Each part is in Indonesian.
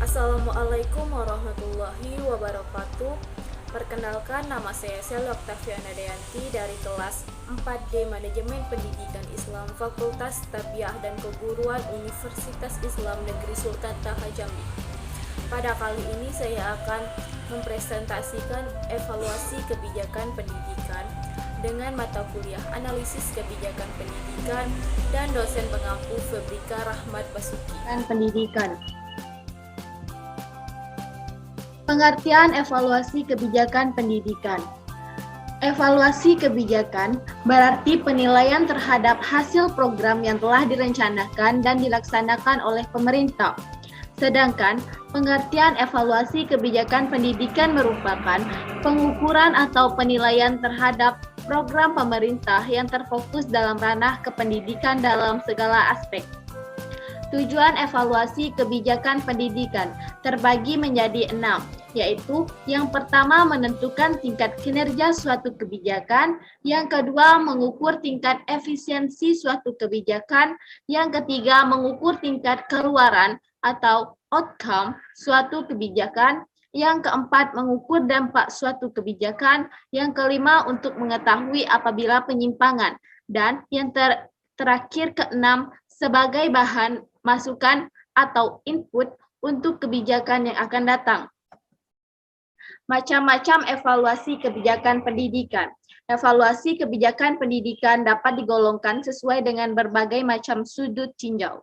Assalamualaikum warahmatullahi wabarakatuh. Perkenalkan, nama saya Sel Oktaviana Dayanti dari kelas 4D Manajemen Pendidikan Islam Fakultas Tarbiyah dan Keguruan Universitas Islam Negeri Sultan Taha Jambi. Pada kali ini saya akan mempresentasikan evaluasi kebijakan pendidikan dengan mata kuliah analisis kebijakan pendidikan dan dosen pengampu Febrika Rahmat Basuki. Pendidikan. Pengertian evaluasi kebijakan pendidikan. Evaluasi kebijakan berarti penilaian terhadap hasil program yang telah direncanakan dan dilaksanakan oleh pemerintah. Sedangkan pengertian evaluasi kebijakan pendidikan merupakan pengukuran atau penilaian terhadap program pemerintah yang terfokus dalam ranah kependidikan dalam segala aspek. Tujuan evaluasi kebijakan pendidikan terbagi menjadi 6, yaitu yang pertama menentukan tingkat kinerja suatu kebijakan, yang kedua mengukur tingkat efisiensi suatu kebijakan, yang ketiga mengukur tingkat keluaran atau outcome suatu kebijakan, yang keempat mengukur dampak suatu kebijakan, yang kelima untuk mengetahui apabila penyimpangan, dan yang terakhir keenam sebagai bahan masukan atau input untuk kebijakan yang akan datang. Macam-macam evaluasi kebijakan pendidikan. Evaluasi kebijakan pendidikan dapat digolongkan sesuai dengan berbagai macam sudut tinjau.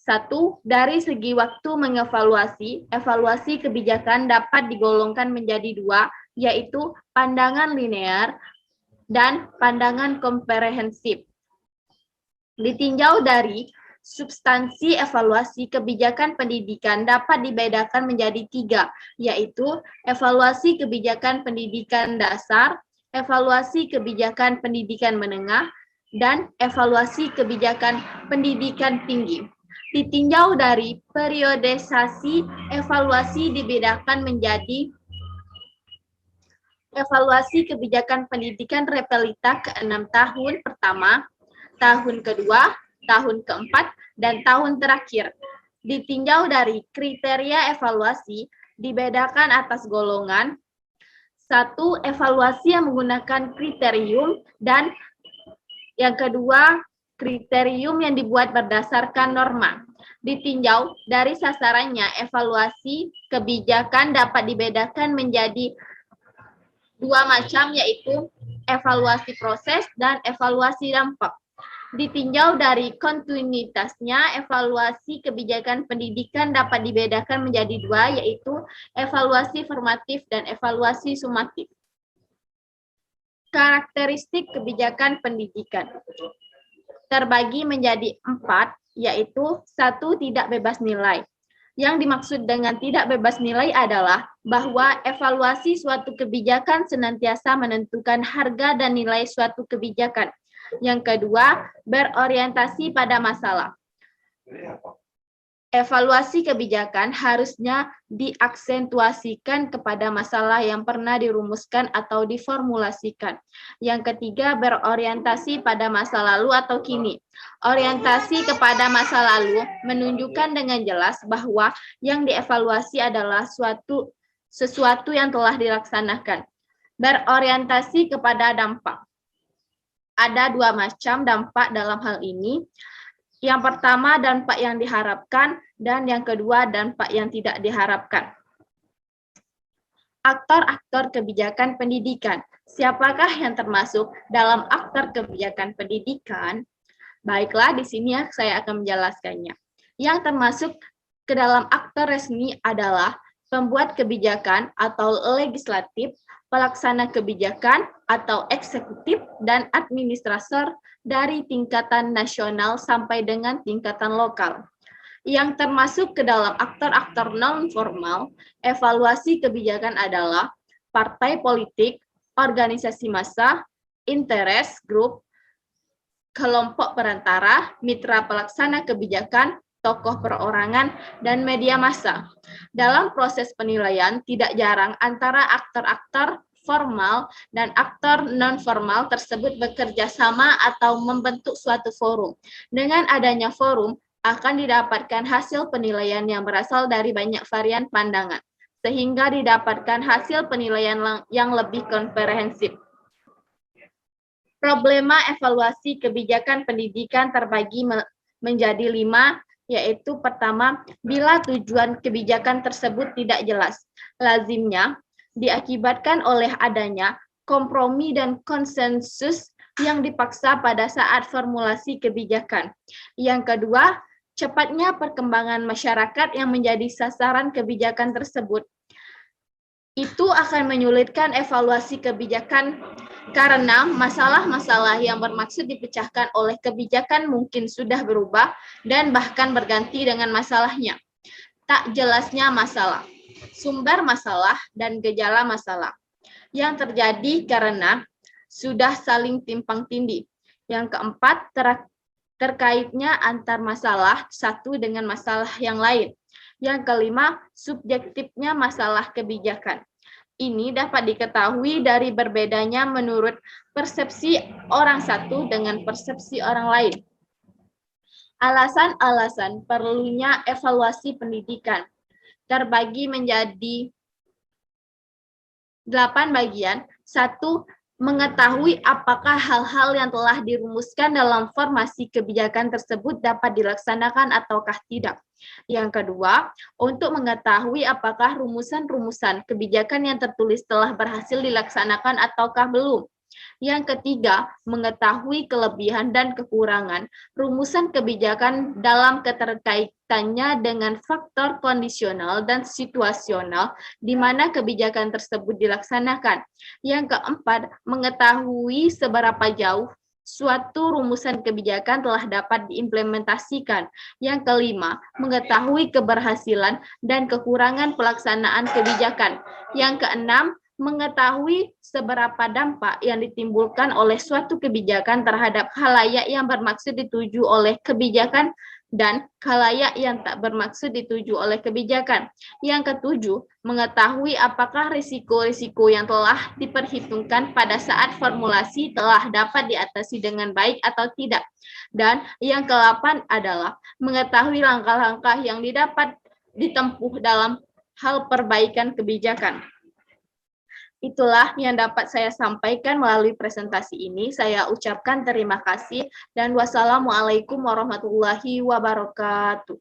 1. Dari segi waktu mengevaluasi, evaluasi kebijakan dapat digolongkan menjadi 2, yaitu pandangan linear dan pandangan komprehensif. Ditinjau dari substansi evaluasi kebijakan pendidikan dapat dibedakan menjadi 3, yaitu evaluasi kebijakan pendidikan dasar, evaluasi kebijakan pendidikan menengah, dan evaluasi kebijakan pendidikan tinggi. Ditinjau dari periodisasi evaluasi dibedakan menjadi evaluasi kebijakan pendidikan repelita ke-6 tahun pertama, tahun kedua, tahun keempat, dan tahun terakhir. Ditinjau dari kriteria evaluasi dibedakan atas golongan. 1. Evaluasi yang menggunakan kriterium, dan yang kedua kriterium yang dibuat berdasarkan norma. Ditinjau dari sasarannya, evaluasi kebijakan dapat dibedakan menjadi 2 macam, yaitu evaluasi proses dan evaluasi dampak. Ditinjau dari kontinuitasnya, evaluasi kebijakan pendidikan dapat dibedakan menjadi 2, yaitu evaluasi formatif dan evaluasi sumatif. Karakteristik kebijakan pendidikan terbagi menjadi 4, yaitu 1. Tidak bebas nilai. Yang dimaksud dengan tidak bebas nilai adalah bahwa evaluasi suatu kebijakan senantiasa menentukan harga dan nilai suatu kebijakan. Yang kedua, berorientasi pada masalah. Evaluasi kebijakan harusnya diaksentuasikan kepada masalah yang pernah dirumuskan atau diformulasikan. Yang ketiga, berorientasi pada masa lalu atau kini. Orientasi kepada masa lalu menunjukkan dengan jelas bahwa yang dievaluasi adalah sesuatu yang telah dilaksanakan. Berorientasi kepada dampak. Ada 2 macam dampak dalam hal ini. Yang pertama, dampak yang diharapkan, dan yang kedua, dampak yang tidak diharapkan. Aktor-aktor kebijakan pendidikan. Siapakah yang termasuk dalam aktor kebijakan pendidikan? Baiklah, di sini saya akan menjelaskannya. Yang termasuk ke dalam aktor resmi adalah pembuat kebijakan atau legislatif, pelaksana kebijakan atau eksekutif, dan administrator dari tingkatan nasional sampai dengan tingkatan lokal. Yang termasuk ke dalam aktor-aktor non-formal, evaluasi kebijakan adalah partai politik, organisasi massa, interest group, kelompok perantara, mitra pelaksana kebijakan, tokoh perorangan, dan media massa. Dalam proses penilaian, tidak jarang antara aktor-aktor formal dan aktor non-formal tersebut bekerja sama atau membentuk suatu forum. Dengan adanya forum, akan didapatkan hasil penilaian yang berasal dari banyak varian pandangan, sehingga didapatkan hasil penilaian yang lebih komprehensif. Problema evaluasi kebijakan pendidikan terbagi menjadi 5, yaitu pertama, bila tujuan kebijakan tersebut tidak jelas. Lazimnya diakibatkan oleh adanya kompromi dan konsensus yang dipaksa pada saat formulasi kebijakan. Yang kedua, cepatnya perkembangan masyarakat yang menjadi sasaran kebijakan tersebut. Itu akan menyulitkan evaluasi kebijakan karena masalah-masalah yang bermaksud dipecahkan oleh kebijakan mungkin sudah berubah dan bahkan berganti dengan masalahnya. Tak jelasnya masalah, sumber masalah, dan gejala masalah yang terjadi karena sudah saling timpang tindih. Yang keempat, terkaitnya antar masalah satu dengan masalah yang lain. Yang kelima, subjektifnya masalah kebijakan. Ini dapat diketahui dari berbedanya menurut persepsi orang satu dengan persepsi orang lain. Alasan-alasan perlunya evaluasi pendidikan terbagi menjadi 8 bagian. 1. Mengetahui apakah hal-hal yang telah dirumuskan dalam formasi kebijakan tersebut dapat dilaksanakan ataukah tidak. Yang kedua, untuk mengetahui apakah rumusan-rumusan kebijakan yang tertulis telah berhasil dilaksanakan ataukah belum. Yang ketiga, mengetahui kelebihan dan kekurangan rumusan kebijakan dalam keterkaitannya dengan faktor kondisional dan situasional di mana kebijakan tersebut dilaksanakan. Yang keempat, mengetahui seberapa jauh suatu rumusan kebijakan telah dapat diimplementasikan. Yang kelima, mengetahui keberhasilan dan kekurangan pelaksanaan kebijakan. Yang keenam, mengetahui seberapa dampak yang ditimbulkan oleh suatu kebijakan terhadap khalayak yang bermaksud dituju oleh kebijakan dan khalayak yang tak bermaksud dituju oleh kebijakan. Yang ketujuh, mengetahui apakah risiko-risiko yang telah diperhitungkan pada saat formulasi telah dapat diatasi dengan baik atau tidak. Dan yang ke-8 adalah mengetahui langkah-langkah yang dapat ditempuh dalam hal perbaikan kebijakan. Itulah yang dapat saya sampaikan melalui presentasi ini. Saya ucapkan terima kasih dan wassalamualaikum warahmatullahi wabarakatuh.